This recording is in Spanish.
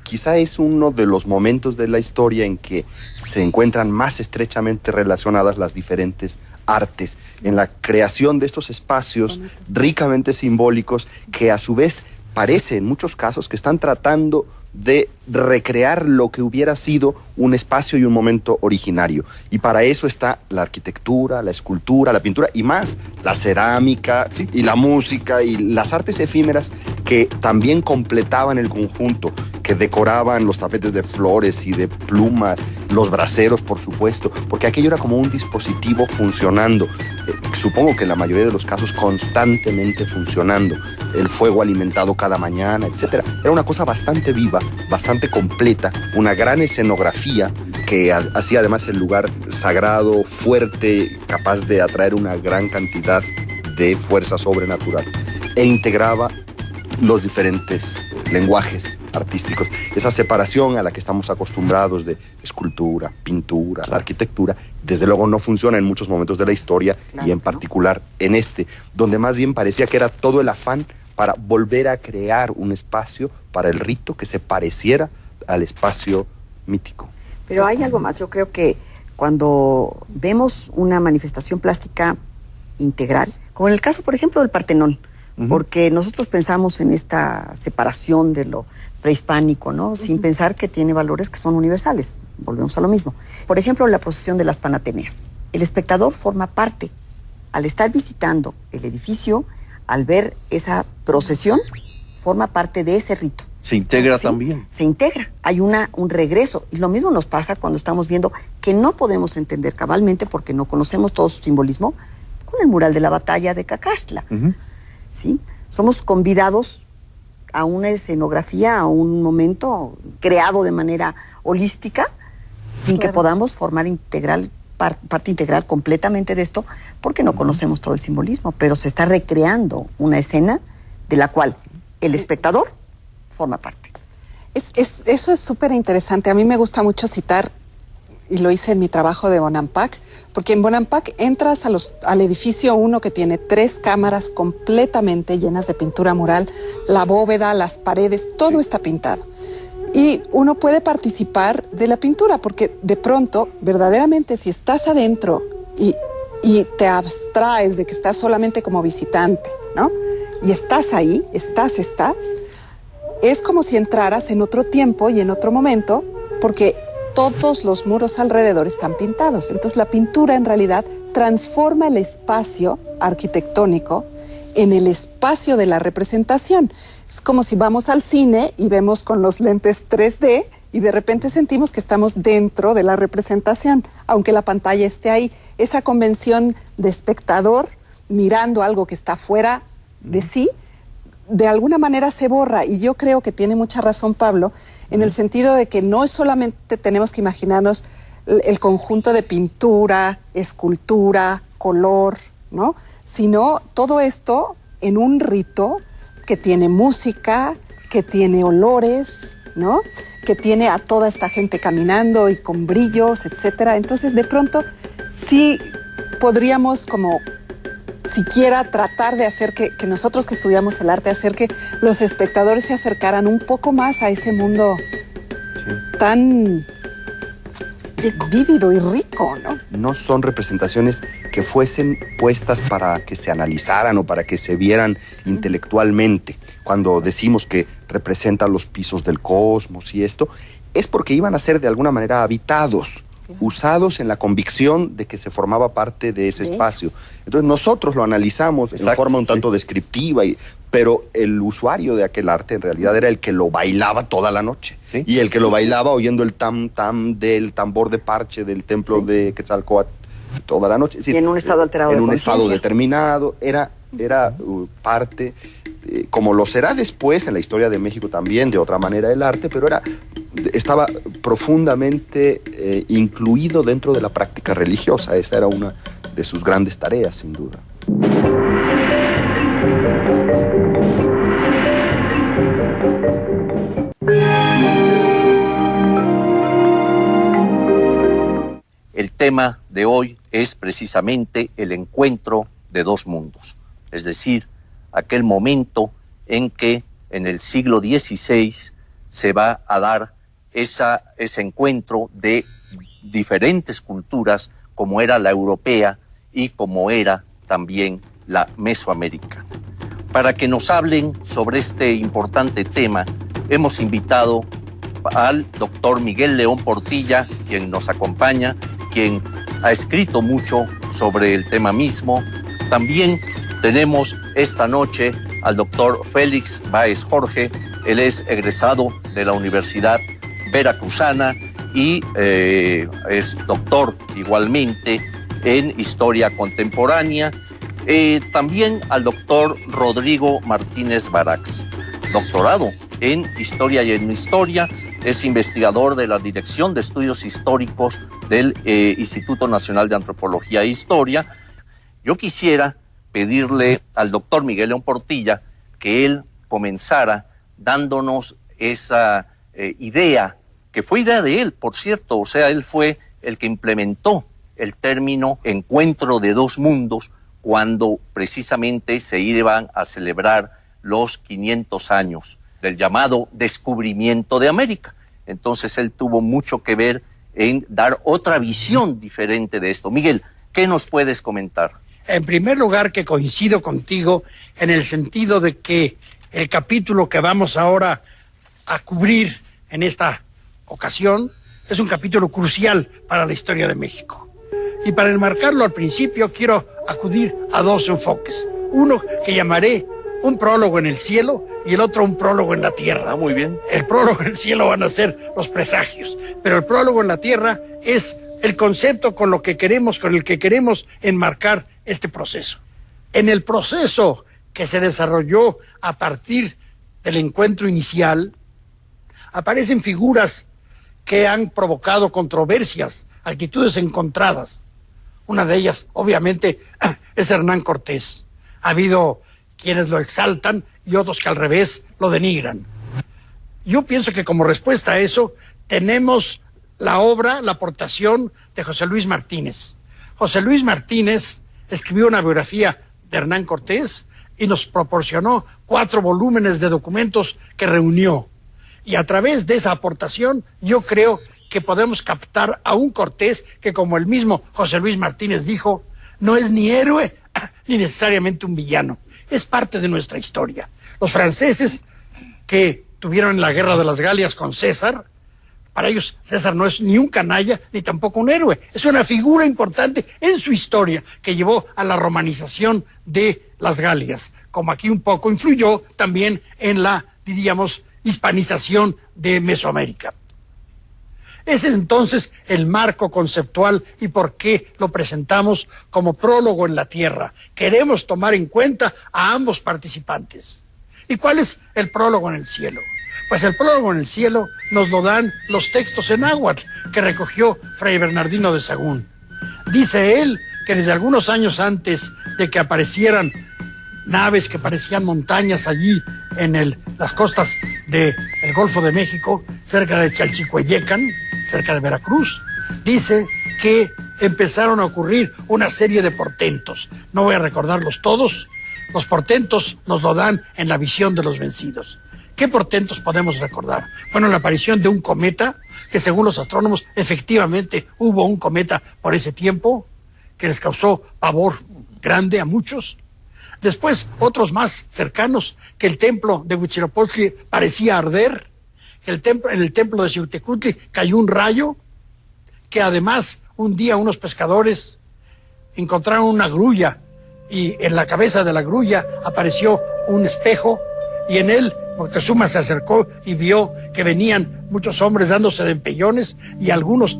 Quizá es uno de los momentos de la historia en que se encuentran más estrechamente relacionadas las diferentes artes, en la creación de estos espacios ricamente simbólicos que a su vez parece en muchos casos que están tratando de recrear lo que hubiera sido un espacio y un momento originario. Y para eso está la arquitectura, la escultura, la pintura y más, la cerámica, sí, y la música y las artes efímeras que también completaban el conjunto, que decoraban los tapetes de flores y de plumas, los braseros, por supuesto, porque aquello era como un dispositivo funcionando, supongo que en la mayoría de los casos constantemente funcionando, el fuego alimentado cada mañana, etcétera. Era una cosa bastante viva, bastante completa, una gran escenografía que hacía además el lugar sagrado, fuerte, capaz de atraer una gran cantidad de fuerza sobrenatural, e integraba los diferentes lenguajes artísticos. Esa separación a la que estamos acostumbrados de escultura, pintura, arquitectura, desde luego no funciona en muchos momentos de la historia, claro, y en particular en este, donde más bien parecía que era todo el afán para volver a crear un espacio para el rito que se pareciera al espacio mítico. Pero hay algo más. Yo creo que cuando vemos una manifestación plástica integral, como en el caso, por ejemplo, del Partenón, porque nosotros pensamos en esta separación de lo prehispánico, ¿no? Sin pensar que tiene valores que son universales. Volvemos a lo mismo. Por ejemplo, la procesión de las Panateneas. El espectador forma parte. Al estar visitando el edificio, al ver esa procesión, forma parte de ese rito. Se integra, ¿sí? También. Se integra, hay un regreso. Y lo mismo nos pasa cuando estamos viendo que no podemos entender cabalmente, porque no conocemos todo su simbolismo, con el mural de la batalla de Cacaxtla. ¿Sí? Somos convidados a una escenografía, a un momento creado de manera holística, sin que podamos formar parte integral completamente de esto, porque no conocemos todo el simbolismo, pero se está recreando una escena de la cual el espectador forma parte. Eso es súper interesante. A mí me gusta mucho citar, y lo hice en mi trabajo de Bonampak, porque en Bonampak entras al edificio 1 que tiene 3 cámaras completamente llenas de pintura mural, la bóveda, las paredes, todo está pintado. Y uno puede participar de la pintura, porque de pronto, verdaderamente, si estás adentro y te abstraes de que estás solamente como visitante, ¿no? Y estás ahí, estás, es como si entraras en otro tiempo y en otro momento, porque todos los muros alrededor están pintados. Entonces la pintura en realidad transforma el espacio arquitectónico en el espacio de la representación. Es como si vamos al cine y vemos con los lentes 3D y de repente sentimos que estamos dentro de la representación, aunque la pantalla esté ahí. Esa convención de espectador mirando algo que está fuera de sí, de alguna manera se borra. Y yo creo que tiene mucha razón Pablo, en el sentido de que no solamente tenemos que imaginarnos el conjunto de pintura, escultura, color, ¿no? Sino todo esto en un rito que tiene música, que tiene olores, ¿no? Que tiene a toda esta gente caminando y con brillos, etcétera. Entonces, de pronto, sí podríamos como siquiera tratar de hacer que nosotros que estudiamos el arte, hacer que los espectadores se acercaran un poco más a ese mundo tan vívido y rico, ¿no? No son representaciones que fuesen puestas para que se analizaran o para que se vieran intelectualmente. Cuando decimos que representan los pisos del cosmos y esto, es porque iban a ser de alguna manera habitados, usados en la convicción de que se formaba parte de ese espacio. Entonces nosotros lo analizamos en forma un tanto descriptiva, pero el usuario de aquel arte en realidad era el que lo bailaba toda la noche. ¿Sí? Y el que lo bailaba oyendo el tam-tam del tambor de parche del templo de Quetzalcóatl toda la noche. Es decir, y en un estado alterado en un estado determinado, era parte, como lo será después en la historia de México también, de otra manera el arte, pero estaba profundamente incluido dentro de la práctica religiosa. Esa era una de sus grandes tareas, sin duda. El tema de hoy es precisamente el encuentro de dos mundos, es decir, aquel momento en que en el siglo XVI se va a dar ese encuentro de diferentes culturas, como era la europea y como era también la mesoamericana. Para que nos hablen sobre este importante tema, hemos invitado al doctor Miguel León Portilla, quien nos acompaña, quien ha escrito mucho sobre el tema mismo. También tenemos esta noche al doctor Félix Báez Jorge. Él es egresado de la Universidad Veracruzana y es doctor igualmente en Historia Contemporánea. También al doctor Rodrigo Martínez Barax, doctorado en Historia y en Historia, es investigador de la Dirección de Estudios Históricos del Instituto Nacional de Antropología e Historia. Yo quisiera pedirle al doctor Miguel León Portilla que él comenzara dándonos esa idea, que fue idea de él, por cierto, o sea, él fue el que implementó el término encuentro de dos mundos cuando precisamente se iban a celebrar los 500 años del llamado descubrimiento de América. Entonces él tuvo mucho que ver en dar otra visión diferente de esto. Miguel, ¿qué nos puedes comentar? En primer lugar, que coincido contigo en el sentido de que el capítulo que vamos ahora a cubrir en esta ocasión es un capítulo crucial para la historia de México. Y para enmarcarlo al principio quiero acudir a dos enfoques. Uno que llamaré un prólogo en el cielo y el otro un prólogo en la tierra. Muy bien. El prólogo en el cielo van a ser los presagios, pero el prólogo en la tierra es el concepto con el que queremos enmarcar este proceso. En el proceso que se desarrolló a partir del encuentro inicial, aparecen figuras que han provocado controversias, actitudes encontradas. Una de ellas, obviamente, es Hernán Cortés. Ha habido quienes lo exaltan y otros que al revés lo denigran. Yo pienso que como respuesta a eso tenemos la obra, la aportación de José Luis Martínez. José Luis Martínez escribió una biografía de Hernán Cortés y nos proporcionó 4 volúmenes de documentos que reunió. Y a través de esa aportación yo creo que podemos captar a un Cortés que, como el mismo José Luis Martínez dijo, no es ni héroe ni necesariamente un villano. Es parte de nuestra historia. Los franceses que tuvieron la guerra de las Galias con César, para ellos César no es ni un canalla ni tampoco un héroe. Es una figura importante en su historia que llevó a la romanización de las Galias, como aquí un poco influyó también en la, diríamos, hispanización de Mesoamérica. Ese es entonces el marco conceptual y por qué lo presentamos como prólogo en la tierra. Queremos tomar en cuenta a ambos participantes. ¿Y cuál es el prólogo en el cielo? Pues el prólogo en el cielo nos lo dan los textos en náhuatl que recogió Fray Bernardino de Sahagún. Dice él que desde algunos años antes de que aparecieran naves que parecían montañas allí en las costas del Golfo de México, cerca de Chalchicueyecan, cerca de Veracruz, dice que empezaron a ocurrir una serie de portentos. No voy a recordarlos todos. Los portentos nos lo dan en la visión de los vencidos. ¿Qué portentos podemos recordar? Bueno, la aparición de un cometa, que según los astrónomos efectivamente hubo un cometa por ese tiempo, que les causó pavor grande a muchos. Después, otros más cercanos, que el templo de Huitzilopochtli parecía arder, que en el templo de Xiuhtecutli cayó un rayo, que además un día unos pescadores encontraron una grulla y en la cabeza de la grulla apareció un espejo y en él Moctezuma se acercó y vio que venían muchos hombres dándose de empellones y algunos